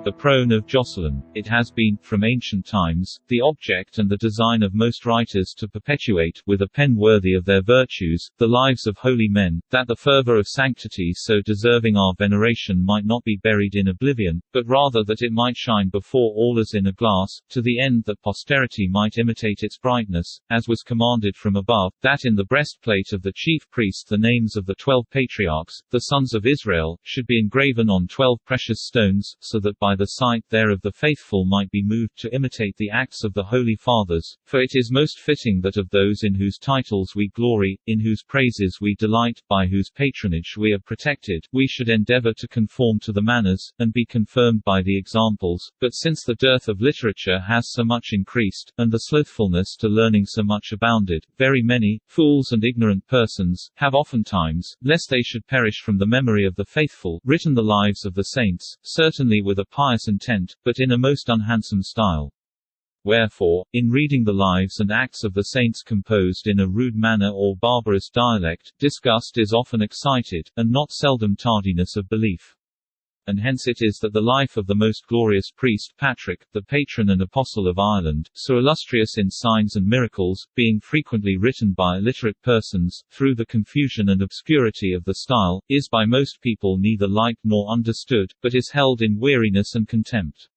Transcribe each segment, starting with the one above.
The Proeme of Jocelin. It has been, from ancient times, the object and the design of most writers to perpetuate, with a pen worthy of their virtues, the lives of holy men, that the fervor of sanctity so deserving our veneration might not be buried in oblivion, but rather that it might shine before all as in a glass, to the end that posterity might imitate its brightness, as was commanded from above, that in the breastplate of the chief priest the names of the 12 patriarchs, the sons of Israel, should be engraven on 12 precious stones, so that by the sight thereof the faithful might be moved to imitate the acts of the holy fathers, for it is most fitting that of those in whose titles we glory, in whose praises we delight, by whose patronage we are protected, we should endeavour to conform to the manners, and be confirmed by the examples, but since the dearth of literature has so much increased, and the slothfulness to learning so much abounded, very many, fools and ignorant persons, have oftentimes, lest they should perish from the memory of the faithful, written the lives of the saints, certainly with a pious intent, but in a most unhandsome style. Wherefore, in reading the lives and acts of the saints composed in a rude manner or barbarous dialect, disgust is often excited, and not seldom tardiness of belief. And hence it is that the life of the most glorious priest Patrick, the patron and apostle of Ireland, so illustrious in signs and miracles, being frequently written by illiterate persons, through the confusion and obscurity of the style, is by most people neither liked nor understood, but is held in weariness and contempt.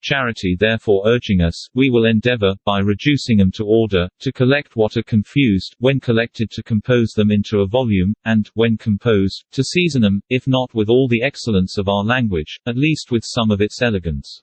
Charity therefore urging us, we will endeavour, by reducing them to order, to collect what are confused, when collected to compose them into a volume, and, when composed, to season them, if not with all the excellence of our language, at least with some of its elegance.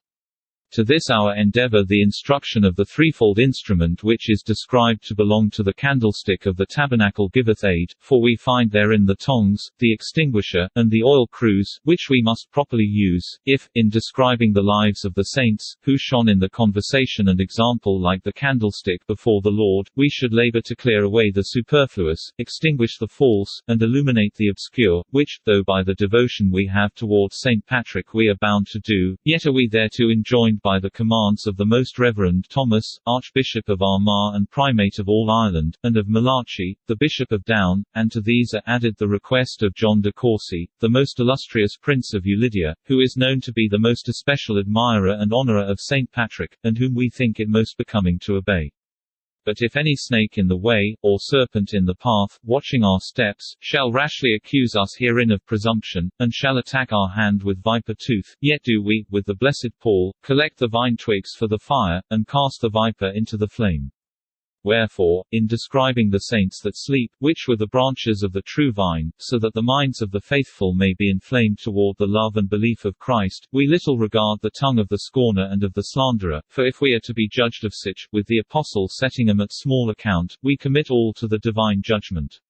To this our endeavour the instruction of the threefold instrument which is described to belong to the candlestick of the tabernacle giveth aid, for we find therein the tongs, the extinguisher, and the oil-cruse, which we must properly use, if, in describing the lives of the saints, who shone in the conversation and example like the candlestick before the Lord, we should labour to clear away the superfluous, extinguish the false, and illuminate the obscure, which, though by the devotion we have towards Saint Patrick we are bound to do, yet are we thereto enjoined by the commands of the Most Reverend Thomas, Archbishop of Armagh and Primate of all Ireland, and of Malachi, the Bishop of Down, and to these are added the request of John de Courcy, the most illustrious Prince of Ulidia, who is known to be the most especial admirer and honourer of Saint Patrick, and whom we think it most becoming to obey. But if any snake in the way, or serpent in the path, watching our steps, shall rashly accuse us herein of presumption, and shall attack our hand with viper tooth, yet do we, with the blessed Paul, collect the vine-twigs for the fire, and cast the viper into the flame. Wherefore, in describing the saints that sleep, which were the branches of the true vine, so that the minds of the faithful may be inflamed toward the love and belief of Christ, we little regard the tongue of the scorner and of the slanderer, for if we are to be judged of such, with the apostle setting them at small account, we commit all to the divine judgment.